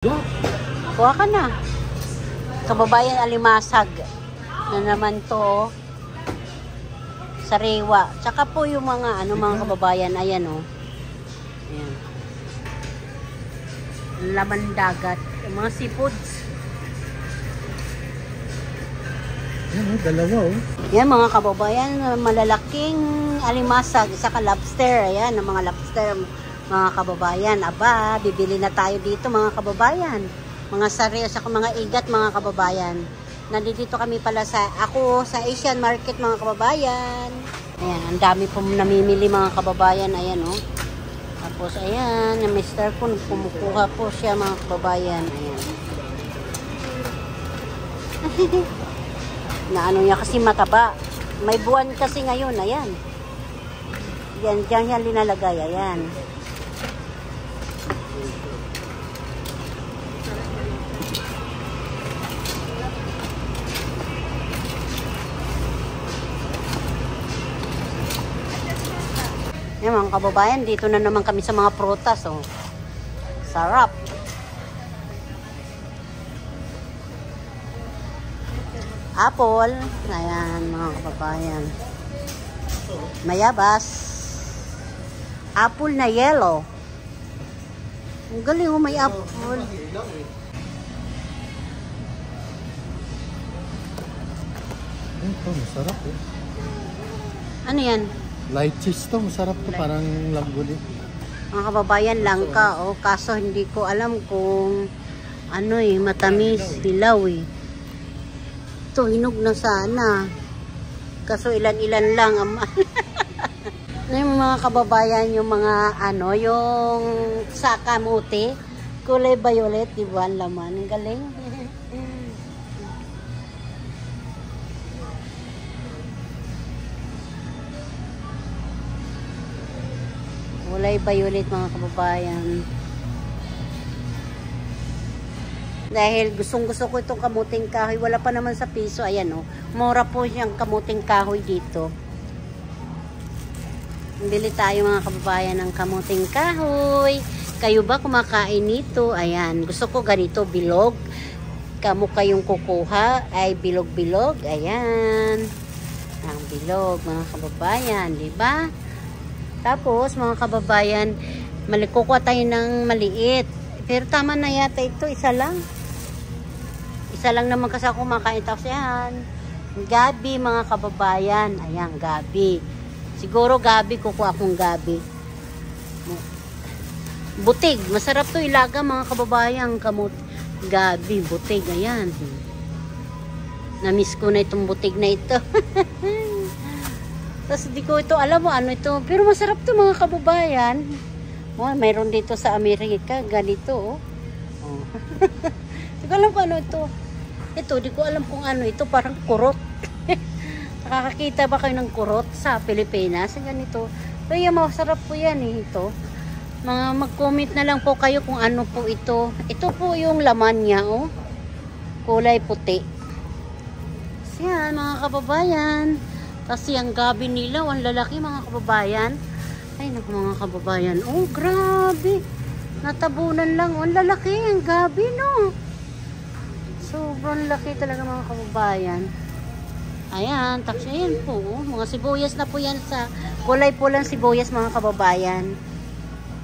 Kuha ka na. Kababayan alimasag. Na naman to. Sariwa. Tsaka po yung mga mga kababayan. Ayan o. Ayan. Laman dagat. Yung mga seafoods. Yan o, dalawa o. Yan mga kababayan. Malalaking alimasag. Isa ka lobster. Ayan. Ang mga lobster. Mga kababayan. Aba, bibili na tayo dito mga kababayan. Mga sari sa mga igat mga kababayan. Nandito kami pala sa Asian Market mga kababayan. Ayan, ang dami po namimili mga kababayan. Ayan o. Tapos ayan, yung Mr. Kun kumukuha po siya mga kababayan. Ayan. Na ano niya kasi mataba. May buwan kasi ngayon. Ayan. Yan, dyan yan linalagay. Ayan. Yan mga kababayan, dito na naman kami sa mga prutas, oh. Sarap. Apple. Ayan mga kababayan. Mayabas. Apple na yellow. Ang galing, oh, may apple. Ito, masarap eh. Ano yan? Light cheese to, masarap to, parang langguli. Mga kababayan, langka, oh. Kaso hindi ko alam kung matamis, hilaw eh. Ito, hinog na sana. Kaso ilan-ilan lang. Yung mga kababayan, yung mga yung sa kamuti, kulay violet, di ba? Ang laman, ang galing. Kulay violet mga kababayan. Dahil gustong-gusto ko itong kamuting kahoy. Wala pa naman sa piso. Ayan o. Mura po siyang kamuting kahoy dito. Bili tayo mga kababayan ng kamuting kahoy. Kayo ba kumakain nito? Ayan. Gusto ko ganito, bilog. Kamu kayong kukuha ay bilog-bilog. Ayan. Ang bilog mga kababayan. Diba? Tapos, mga kababayan, kukuha tayo ng maliit. Pero tama na yata ito, isa lang. Isa lang naman kasi ako kumakain. Tapos yan, gabi mga kababayan. Ayan, gabi. Siguro gabi, kukuha akong gabi. Butig, masarap to ilaga mga kababayan. Gabi, butig, ayan. Namiss ko na itong butig na ito. Tapos di ko ito alam mo ano ito. Pero masarap to mga kababayan. Oh, mayroon dito sa Amerika. Ganito. Oh. Di ko alam kung ano ito. Ito, di ko alam kung ano ito. Parang kurot. Nakakakita ba kayo ng kurot sa Pilipinas? Ganito. Pero yung masarap po yan eh. Ito. Mag-comment na lang po kayo kung ano po ito. Ito po yung laman niya. Oh. Kulay puti. So yan mga kababayan. Kasi ang gabi nila, ang lalaki mga kababayan. Ay naku mga kababayan. Oh, grabe. Natabunan lang. Ang lalaki, ang gabi no. Sobrang laki talaga mga kababayan. Ayan, taksi yan po. Mga sibuyas na po yan sa kulay po lang sibuyas mga kababayan.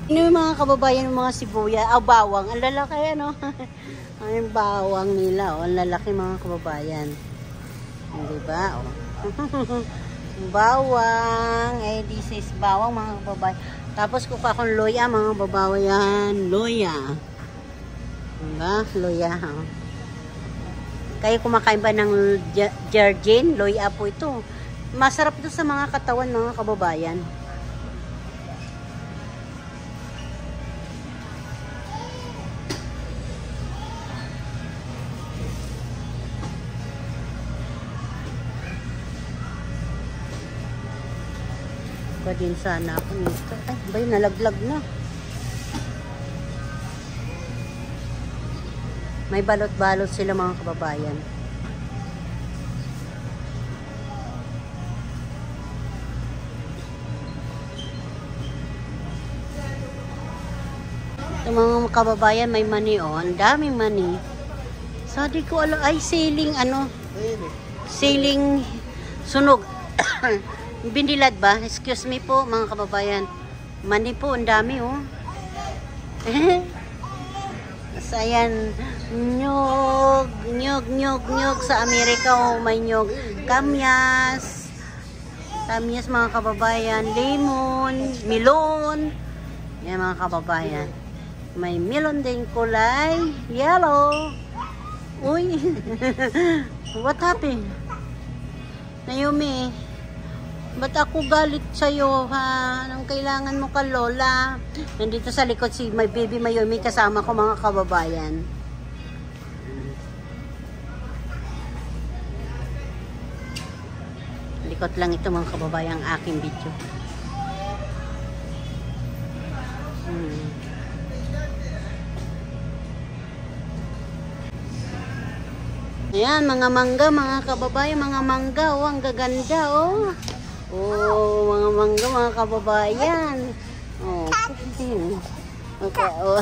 Ano yung mga kababayan yung mga sibuyas? Bawang. Ang lalaki ano. Ang bawang nila. Ang lalaki mga kababayan. Diba? Oh. Bawang. This is bawang mga kababayan. Tapos kukuha akong loya mga kababayan. Loya. Diba? Loya. Oh. Kayo kumakain ba ng jargin? Loya po ito. Masarap ito sa mga katawan mga kababayan. Pa din sana ako nito. Ay, bay, nalaglag na. May balot-balot sila mga kababayan. Ito mga kababayan, may mani oh. Ang daming mani. So, di ko alam. Ay, siling ano. Siling sunog. Binilad ba? Excuse me po mga kababayan. Mani po, ang dami oh. So, ayan. Nyog sa Amerika oh. May nyog. Kamyas. Kamyas mga kababayan. Lemon. Melon. Yan mga kababayan. May melon din kulay yellow. Uy. What happened? Naomi, ba't ako galit sa'yo ha? Anong kailangan mo ka, Lola? Nandito sa likod si my baby Naomi kasama ko mga kababayan. Likod lang ito mga kababayan ang aking video. Ayan, mga mangga, mga kababayan, mga mangga, oh, ang gaganda, oh. Oh, mga mangga, mga kababayan. Oh, okay, oh.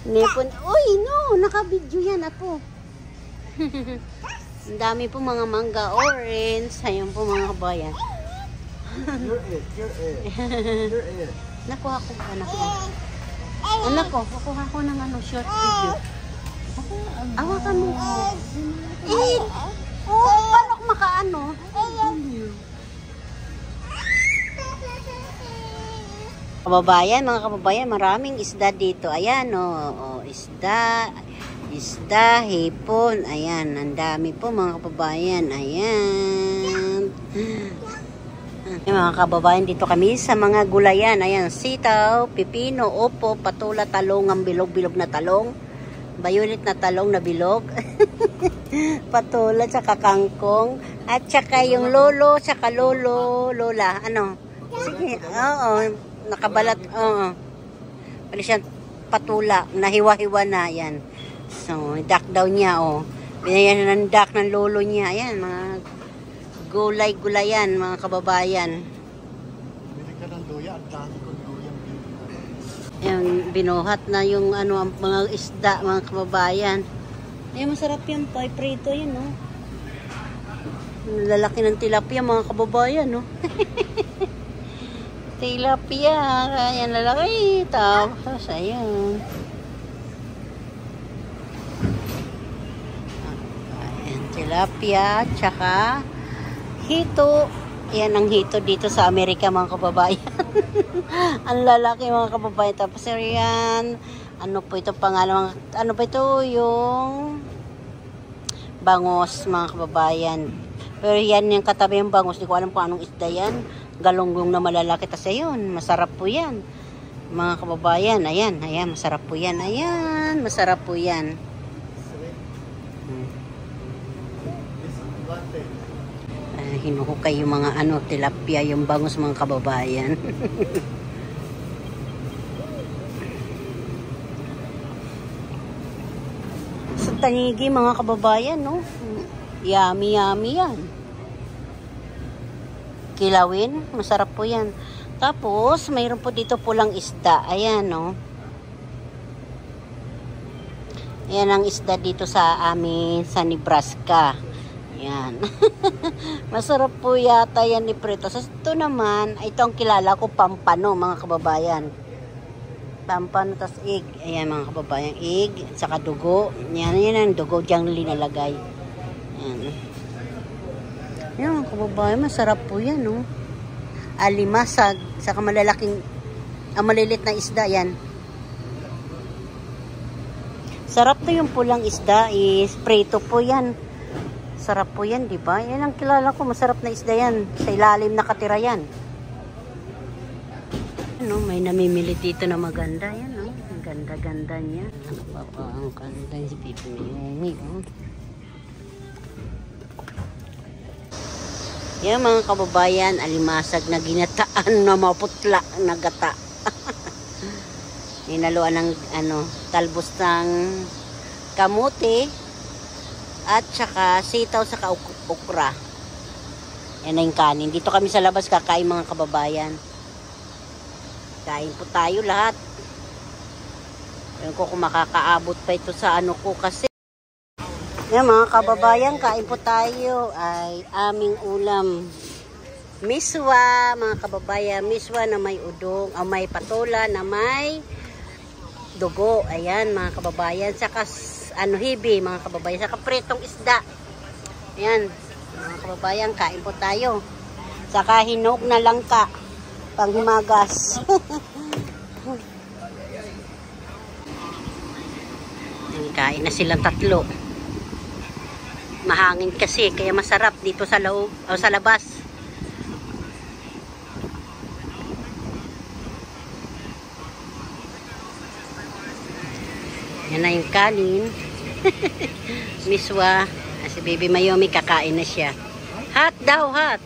Nipon. Uy, no, naka-video yan, apo. Ang dami po mga mangga, orange. Ayan po mga kababayan. You're it. Nakuha ko, anak ko. Anak ko, kukuha ko ng ano, short video. Awakan mo. Paano ko makaano? Kababayan, mga kababayan, maraming isda dito. Ayan, oh, isda, hipon. Ayan, ang dami po mga kababayan. Ayan. Mga kababayan, dito kami sa mga gulayan. Ayan, sitaw, pipino, opo, patula, talong, ang bilog-bilog na talong. Violet na talong na bilog. Patula, tsaka kangkong. At tsaka yung lolo, tsaka lola. Ano? Sige, oo. Nakabalat, oo. Pali siya patula. Nahiwa-hiwa na, yan. So, duck daw niya, oh. Binayan na ng duck ng lolo niya. Ayan, mga gulay-gulayan, mga kababayan. Bili ka ng luya, ang dami kong luya. Yan, binuhat na yung ano, ang mga isda, mga kababayan. Ay, masarap yan, pay prito yan, no? Lalaki ng tilapia, mga kababayan, no? Tilapia, ayan, lalaki. Tapos, ayan. Ayan, tilapia, tsaka hito. Yan ang hito dito sa Amerika, mga kababayan. Ang lalaki, mga kababayan. Tapos yan, ano po ito pangalan? Ano pa ito? Yung bangos, mga kababayan. Pero yan yung katabi yung bangos. Hindi ko alam kung anong isda yan. Galunggong na malalaki. Tapos ayun, masarap po yan. Mga kababayan, ayan, masarap po yan. Ayan, masarap po yan. Hinuhukay yung mga ano, tilapia, yung bangus, mga kababayan. Sa tanigi, mga kababayan, no? Yummy yan. Kilawin, masarap po yan. Tapos, mayroon po dito pulang isda. Ayan, no? Ayan ang isda dito sa amin, sa Nebraska. Yan. Masarap po yata yan ni Prito. So, ito naman, ito ang kilala ko, pampano, mga kababayan. Pampano, tas egg. Ayan, mga kababayan, egg, saka dugo. Yan ang dugo, diyang linalagay. Yan. Yan, mga kababayan, masarap po yan, no? Alimasag, saka malalaking, malilit na isda, yan. Sarap to yung pulang isda, prito po yan. Sarap po yan, di ba? Yan ang kilala ko. Masarap na isda yan. Sa ilalim nakatira yan. Ano, may namimili dito na maganda. Yan, no? Ang ganda-ganda niya. Ang ganda si Pipi Naomi, oh. Yan, mga kababayan, alimasag na ginataan na maputla na gata. Ninaluan ng, talbos ng kamote. At saka sitaw saka okra. Yan na yung kanin. Dito kami sa labas kakain, mga kababayan. Kain po tayo lahat. Ayun ko kung makakaabot pa ito sa ano ko kasi. Yan mga kababayan, kain po tayo ay aming ulam. Miswa, mga kababayan, miswa na may udong, may patola na may dugo. Ayan mga kababayan, saka hibi mga kababayan, saka pritong isda. Ayan mga kababayan, kain po tayo. Saka hinog na langka, panghimagas. Kain na silang tatlo. Mahangin kasi kaya masarap dito sa loob o sa labas. Yan na yung kanin. Miswa. Si Baby Mayomi kakain na siya. Hot daw, hot.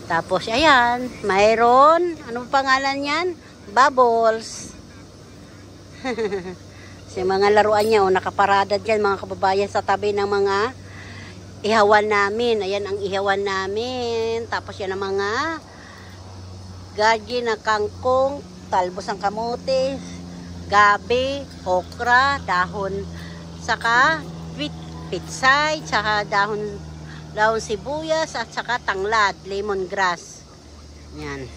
Tapos ayan, mayroon, anong pangalan yan? Bubbles. Kasi mga laruan niya, nakaparada dyan mga kababayan sa tabi ng mga ihawan namin. Ayan ang ihawan namin. Tapos yan ang mga gaji na kangkong, talbos ng kamote, gabi, okra, dahon, saka pitsay, saka dahon sibuyas, at saka tanglad, lemongrass. Yan.